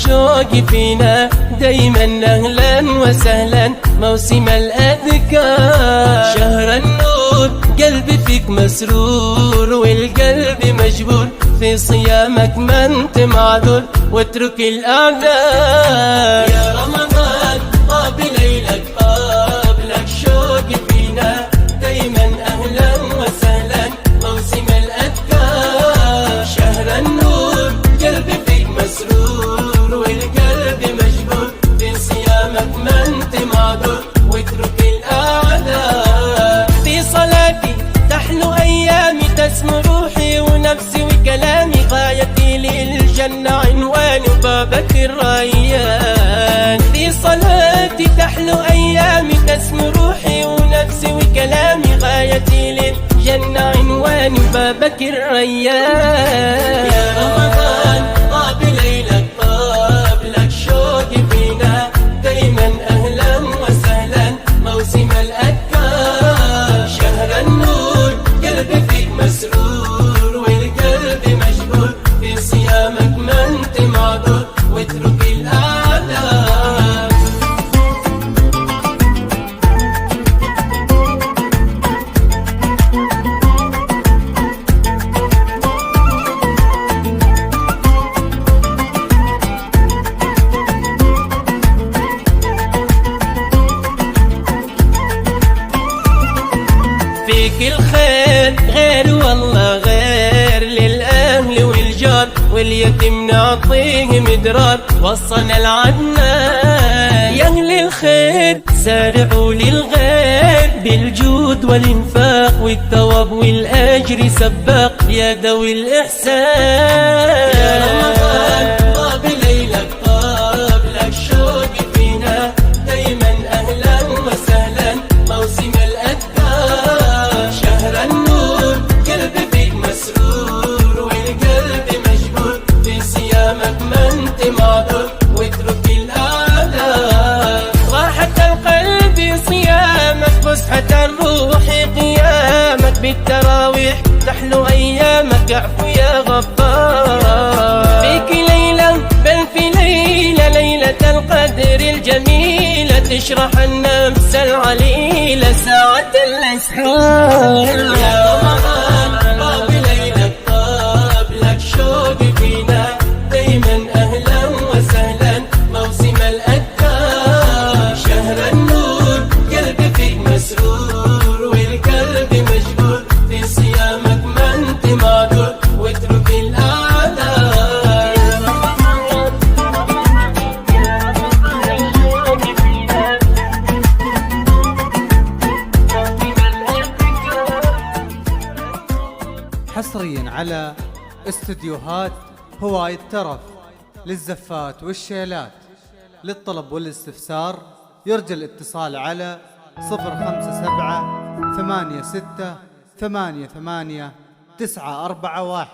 الشوق فينا دايما أهلا وسهلا موسم الأذكار. شهر النور قلبي فيك مسرور والقلب مجبور في صيامك ما انت معذور واترك الأعذار. يا رمضان طاب ليلك طاب لك شوق فينا دايما أهلا وسهلا موسم الأذكار. شهر النور قلبي فيك مسرور والقلب مجبور في صيامك ما انت معذور واترك الأعذار. في صلاتي تحلو أيامي تسمو روحي ونفسي وكلامي غايتي للجنة عنوان بابك الريان. في صلاتي تحلو أيامي تسمو روحي ونفسي وكلامي غايتي للجنة عنوان بابك الريان. يا رمضان طاب ليلك طاب لك شوق فينا دايما أهلا وسهلا موسم الأذكار. شهر النور قلبي فيك مسرور والقلب مجبور في صيامك ما انت معذور واترك الأعذار. فيك الخير غير والله غير للأهل والجار واليتيم نعطيه مدرار وصلنا العدنان. يا أهل الخير سارعوا للغير بالجود والإنفاق والثواب والأجر سباق يا ذوي الإحسان. يا رمضان طاب ليلك طاب لك شوق فينا دايما أهلا وسهلا موسم الأذكار. شهر النور قلبي فيك مسرور والقلب مجبور في صيامك ما انت معذور واترك الأعذار. راحة القلب صيامك فسحة الروح قيامك بالتراويح تحلو أيامك اعفو يا غفار. فيك ليلة بل في ليلة ليلة القدر الجميلة تشرح النفس العليلة ساعة الأسحار. يا رمضان طاب ليلك طاب لك شوق فينا دايما أهلا وسهلا موسم الأذكار. شهر النور قلبي فيك مسرور والقلب مجبور في صيامك ما انت معذور واترك الأعذار. حصريا على استديوهات هواية ترف للزفات والشيلات. للطلب والاستفسار يرجى الاتصال على 057 86 88 941.